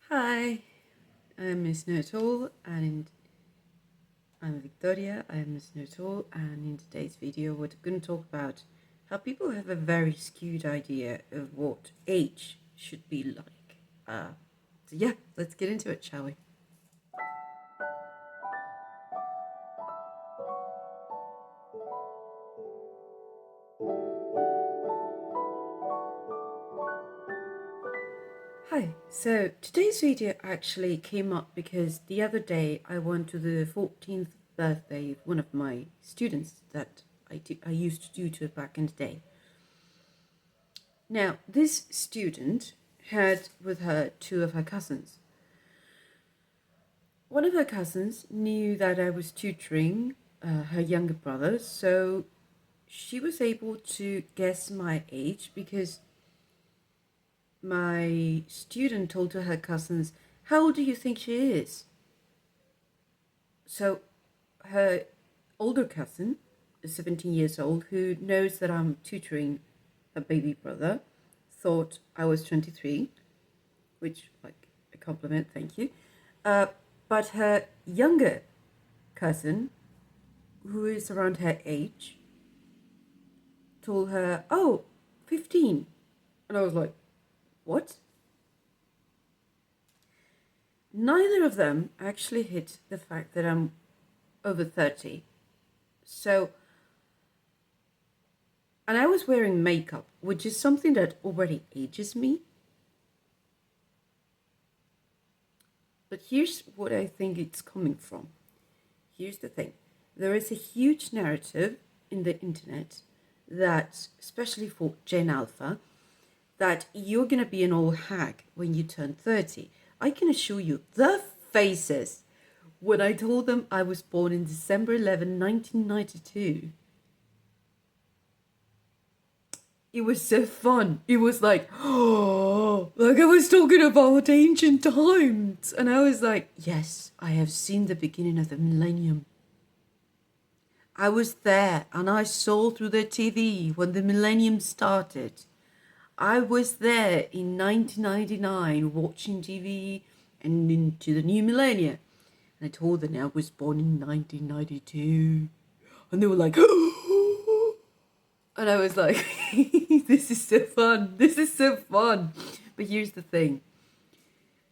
Hi, I'm Miss Know-It-All and I'm Victoria. I'm Miss Know-It-All, and in today's video we're going to talk about how people have a very skewed idea of what age should be like. So yeah, let's get into it, shall we? Hi, so today's video actually came up because the other day I went to the 14th birthday of one of my students that I used to tutor back in the day. Now, this student had with her two of her cousins. One of her cousins knew that I was tutoring her younger brother, so she was able to guess my age because my student told to her cousins, "How old do you think she is?" So her older cousin, 17 years old, who knows that I'm tutoring her baby brother, thought I was 23, which, like, a compliment, thank you. But her younger cousin, who is around her age, told her, "Oh, 15." And I was like, "What?" Neither of them actually hit the fact that I'm over 30. So, and I was wearing makeup, which is something that already ages me. But here's what I think it's coming from. Here's the thing. There is a huge narrative in the internet that, especially for Gen Alpha, that you're going to be an old hag when you turn 30. I can assure you, the faces when I told them I was born in December 11, 1992. It was so fun. It was like, oh, like I was talking about ancient times. And I was like, yes, I have seen the beginning of the millennium. I was there and I saw through the TV when the millennium started. I was there in 1999 watching TV and into the new millennia. And I told them I was born in 1992. And they were like, and I was like, this is so fun. This is so fun. But here's the thing.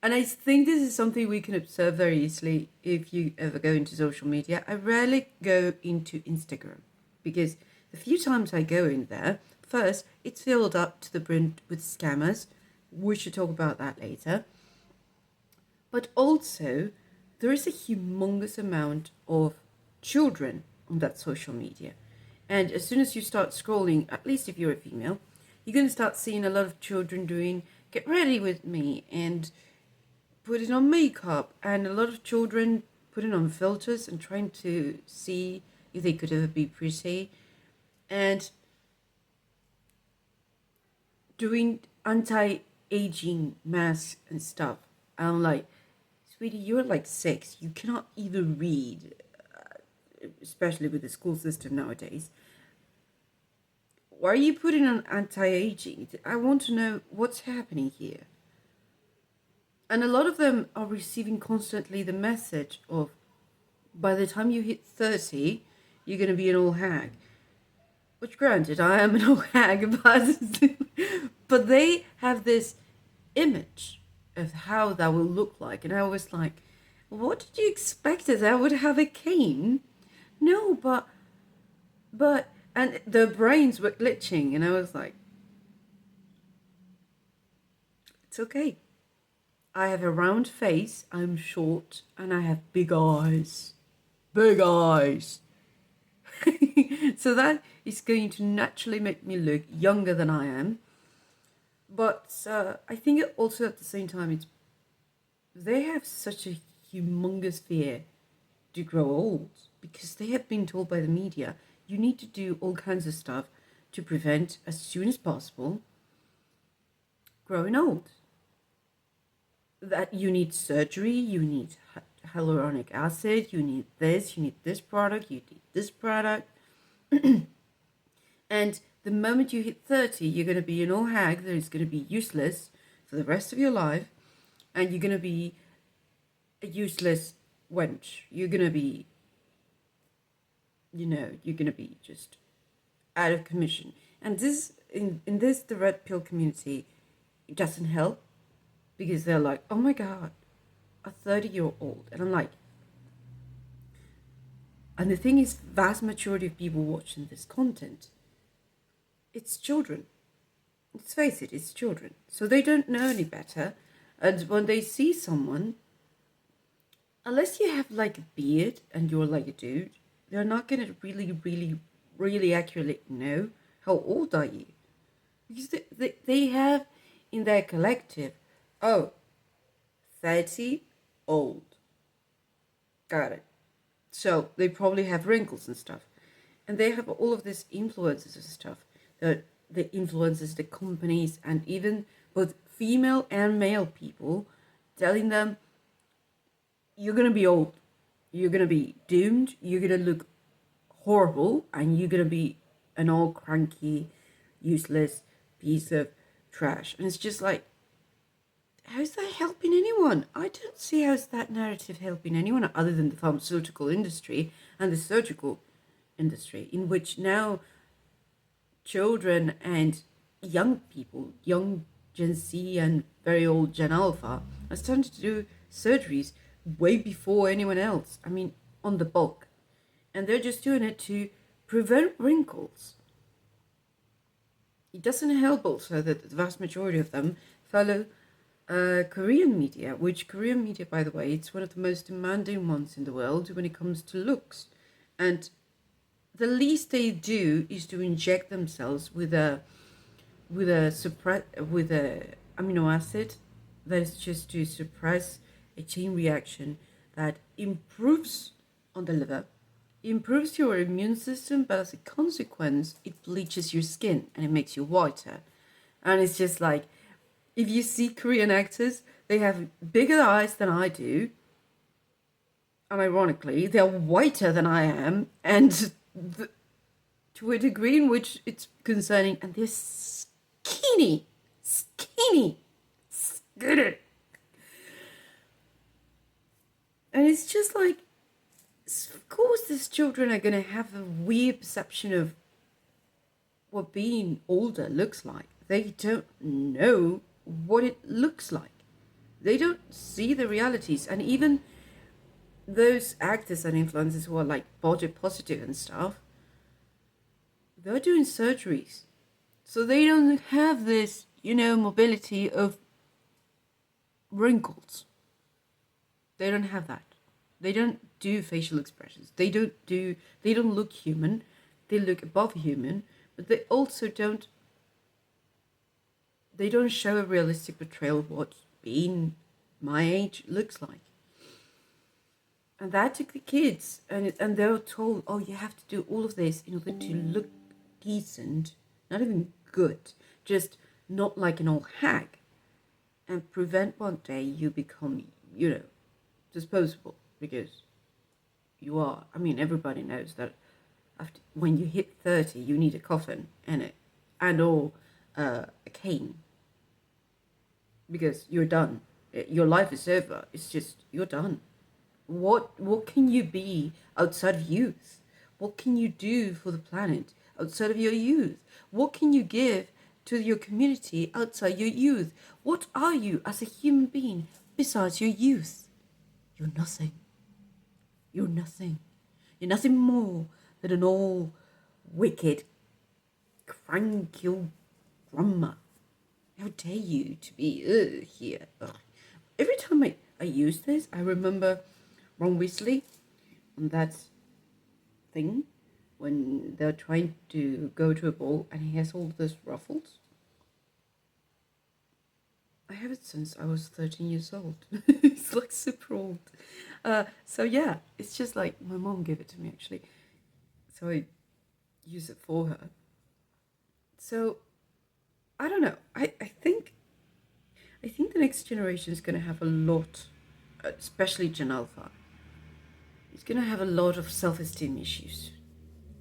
And I think this is something we can observe very easily if you ever go into social media. I rarely go into Instagram because the few times I go in there, first, it's filled up to the brim with scammers. We should talk about that later. But also, there is a humongous amount of children on that social media. And as soon as you start scrolling, at least if you're a female, you're going to start seeing a lot of children doing "get ready with me" and putting on makeup, and a lot of children putting on filters and trying to see if they could ever be pretty, and doing anti-aging masks and stuff. I'm like, sweetie, you're like 6. You cannot even read, especially with the school system nowadays. Why are you putting on anti-aging? I want to know what's happening here. And a lot of them are receiving constantly the message of, by the time you hit 30, you're going to be an old hag. Which, granted, I am an old hag, but they have this image of how that will look like. And I was like, what did you expect that I would have a cane? No, but, and their brains were glitching. And I was like, it's okay. I have a round face, I'm short, and I have big eyes. Big eyes. So that is going to naturally make me look younger than I am. But I think it also at the same time, they have such a humongous fear to grow old because they have been told by the media, you need to do all kinds of stuff to prevent, as soon as possible, growing old. That you need surgery, you need hyaluronic acid, you need this product, you need this product. And the moment you hit 30, you're going to be an old hag that is going to be useless for the rest of your life. and you're gonna be a useless wench. You're gonna be, you're gonna be just out of commission. And this in this the red pill community, it doesn't help because they're like, oh my god, a 30-year-old, and I'm like, and the thing is, vast majority of people watching this content, it's children. Let's face it, it's children, so they don't know any better, and when they see someone, unless you have like a beard and you're like a dude, they're not gonna really accurately know how old are you, because they have in their collective, oh, 30, old, got it. So they probably have wrinkles and stuff, and they have all of these influences and stuff that the influences, the companies, and even both female and male people telling them, you're gonna be old, you're gonna be doomed, you're gonna look horrible, and you're gonna be an old cranky, useless piece of trash. And it's just like, how's that helping anyone? I don't see how's that narrative helping anyone other than the pharmaceutical industry and the surgical industry, in which now children and young people, young Gen Z and very old Gen Alpha, are starting to do surgeries way before anyone else. I mean, on the bulk. And they're just doing it to prevent wrinkles. It doesn't help also that the vast majority of them follow Korean media, which Korean media, by the way, it's one of the most demanding ones in the world when it comes to looks. And the least they do is to inject themselves with a amino acid that is just to suppress a chain reaction that improves on the liver, improves your immune system, but as a consequence, it bleaches your skin and it makes you whiter. And it's just like, if you see Korean actors, they have bigger eyes than I do. And ironically, they're whiter than I am. And to a degree in which it's concerning. And they're skinny. Skinny. Skinny. And it's just like, of course these children are going to have a weird perception of what being older looks like. They don't know what it looks like. They don't see the realities. And even those actors and influencers who are like body positive and stuff, they're doing surgeries. So they don't have this, mobility of wrinkles. They don't have that. They don't do facial expressions. They don't look human. They look above human, but they also don't show a realistic portrayal of what being my age looks like. And that took the kids, and they were told, oh, you have to do all of this in order to look decent, not even good, just not like an old hag, and prevent one day you become, disposable, because you are. I mean, everybody knows that when you hit 30, you need a coffin or a cane, because you're done. Your life is over. It's just, you're done. What can you be outside of youth? What can you do for the planet outside of your youth? What can you give to your community outside your youth? What are you as a human being besides your youth? You're nothing. You're nothing. You're nothing more than an old, wicked, cranky old grandma. How dare you to be here? Ugh. Every time I use this, I remember Ron Weasley on that thing when they're trying to go to a ball and he has all those ruffles. I have it since I was 13 years old. It's like super old. So yeah, it's just like my mom gave it to me actually. So I use it for her. So I don't know. I think the next generation is going to have a lot, especially Gen Alpha. It's going to have a lot of self-esteem issues.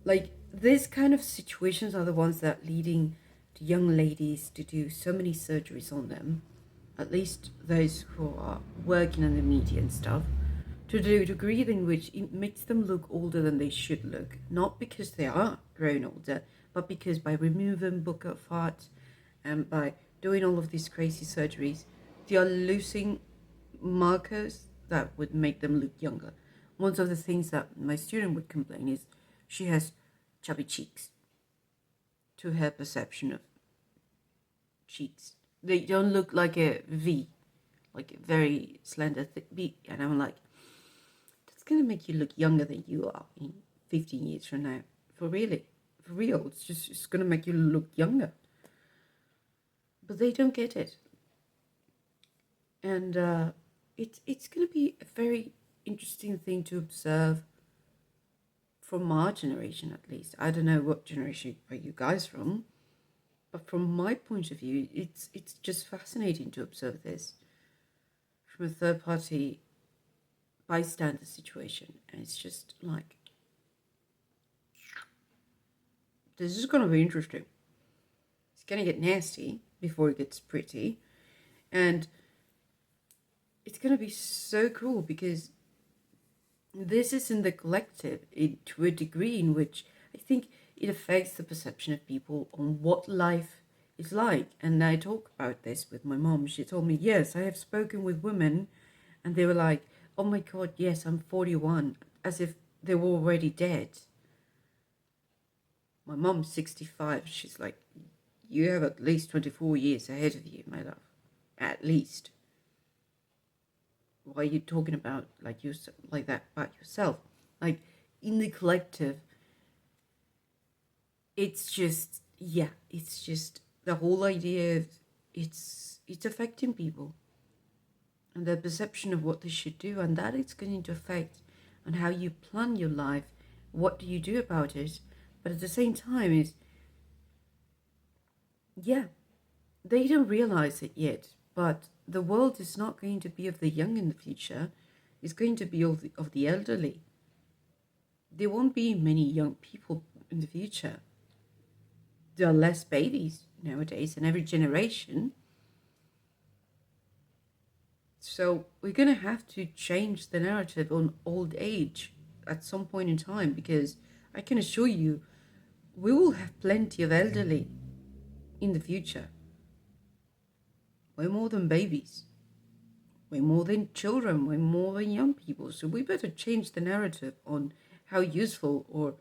Like, these kind of situations are the ones that are leading to young ladies to do so many surgeries on them at least those who are working in the media and stuff, to the degree in which it makes them look older than they should look, not because they are grown older, but because by removing buccal fat and by doing all of these crazy surgeries, they are losing markers that would make them look younger. One of the things that my student would complain is she has chubby cheeks to her perception of cheeks. They don't look like a V, like a very slender, thick V. And I'm like, that's going to make you look younger than you are in 15 years from now. For really, for real. It's going to make you look younger. But they don't get it. And it's going to be a very interesting thing to observe from our generation, at least. I don't know what generation are you guys from, but from my point of view, it's just fascinating to observe this from a third party bystander situation. And it's just like, this is going to be interesting. It's going to get nasty before it gets pretty. And it's going to be so cool because this is in the collective to a degree in which I think it affects the perception of people on what life is like. And I talk about this with my mom. She told me, yes, I have spoken with women and they were like, oh my God, yes, I'm 41, as if they were already dead. My mom's 65. She's like, you have at least 24 years ahead of you, my love. At least. Why are you talking about like that about yourself? Like in the collective, it's just the whole idea of it's affecting people and their perception of what they should do, and that it's going to affect on how you plan your life. What do you do about it? But at the same time, they don't realize it yet, but the world is not going to be of the young in the future. It's going to be of the elderly. There won't be many young people in the future. There are less babies nowadays in every generation. So we're going to have to change the narrative on old age at some point in time, because I can assure you we will have plenty of elderly in the future. Way more than babies, way more than children, way more than young people. So we better change the narrative on how useful or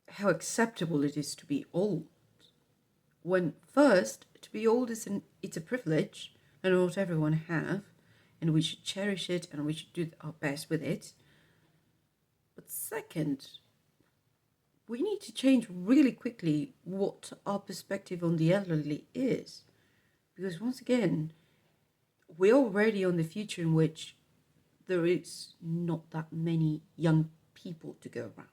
how acceptable it is to be old. When first, to be old it's a privilege and not everyone have, and we should cherish it and we should do our best with it. But second, we need to change really quickly what our perspective on the elderly is. Because once again, we're already on the future in which there is not that many young people to go around.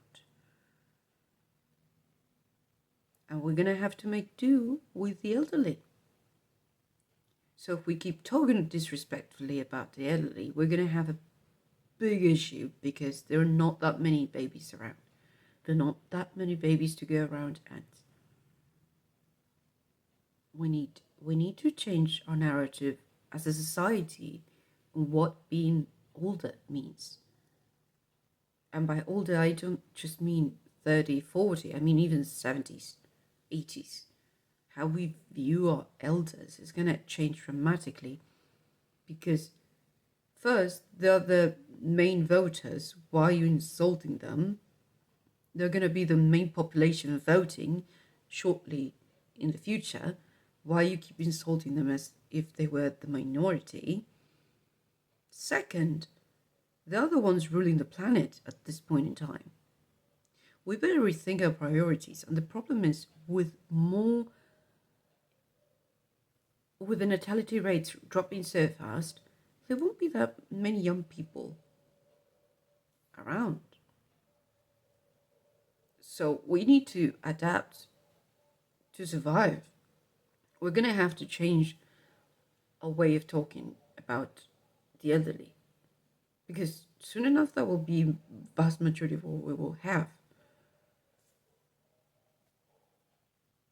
And we're going to have to make do with the elderly. So if we keep talking disrespectfully about the elderly, we're going to have a big issue because there are not that many babies around. There are not that many babies to go around, and we need to change our narrative as a society on what being older means. And by older, I don't just mean 30, 40, I mean even 70s, 80s. How we view our elders is going to change dramatically because first, they're the main voters. Why are you insulting them? They're going to be the main population voting shortly in the future. Why you keep insulting them as if they were the minority? Second, they're the ones ruling the planet at this point in time. We better rethink our priorities. And the problem is with the natality rates dropping so fast, there won't be that many young people around. So we need to adapt to survive. We're going to have to change our way of talking about the elderly, because soon enough that will be vast majority of what we will have.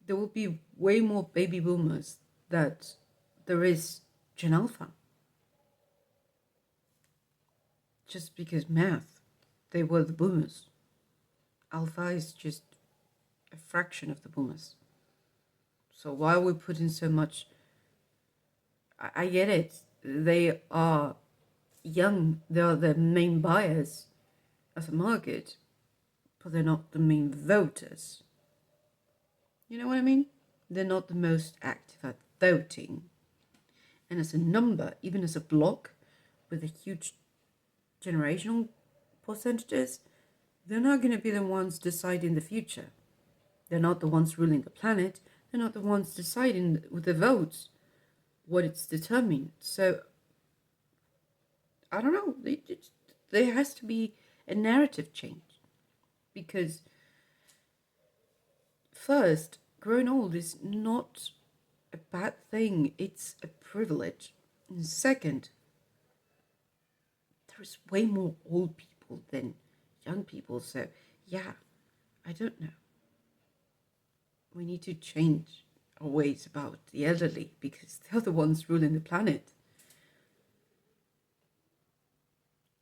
There will be way more baby boomers that there is Gen Alpha. Just because math, they were the boomers. Alpha is just a fraction of the boomers. So why are we putting so much? I get it. They are young. They are the main buyers as a market, but they're not the main voters. You know what I mean? They're not the most active at voting. And as a number, even as a block with a huge generational percentages, they're not going to be the ones deciding the future. They're not the ones ruling the planet. They're not the ones deciding with the votes what it's determined. So, I don't know. There has to be a narrative change. Because, first, growing old is not a bad thing, it's a privilege. And second, there's way more old people than young people. So, yeah, I don't know. We need to change our ways about the elderly because they're the ones ruling the planet.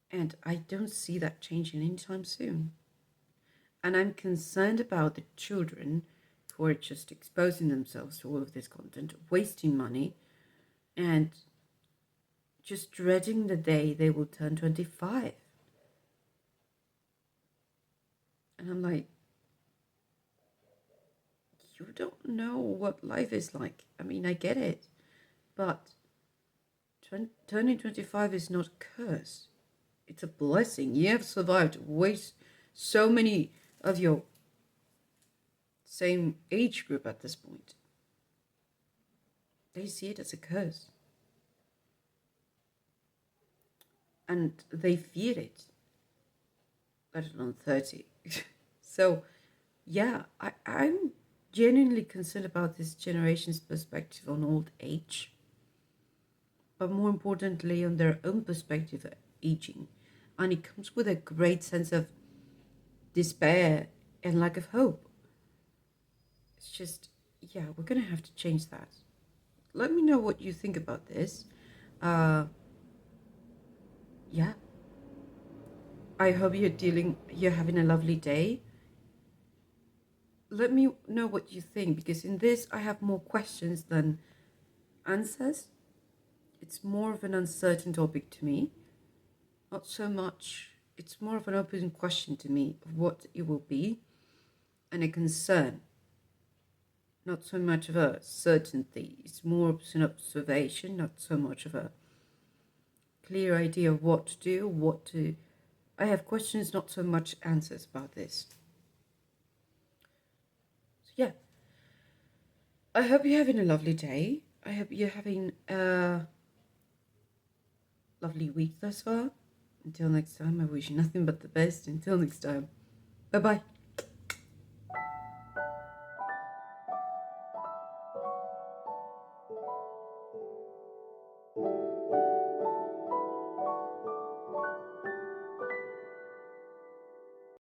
And I don't see that changing anytime soon. And I'm concerned about the children who are just exposing themselves to all of this content, wasting money, and just dreading the day they will turn 25. And I'm like, you don't know what life is like. I mean, I get it, but turning 25 is not a curse. It's a blessing. You have survived waste so many of your same age group at this point. They see it as a curse. And they fear it, let alone 30. So, yeah, I'm genuinely concerned about this generation's perspective on old age, but more importantly, on their own perspective of aging. And it comes with a great sense of despair and lack of hope. It's just, yeah, we're going to have to change that. Let me know what you think about this. Yeah. I hope you're having a lovely day. Let me know what you think, because in this I have more questions than answers. It's more of an uncertain topic to me. Not so much, it's more of an open question to me of what it will be, and a concern. Not so much of a certainty. It's more of an observation, not so much of a clear idea of what to do, what to... I have questions, not so much answers about this. So yeah, I hope you're having a lovely day. I hope you're having a lovely week thus far. Until next time, I wish you nothing but the best. Until next time, bye-bye.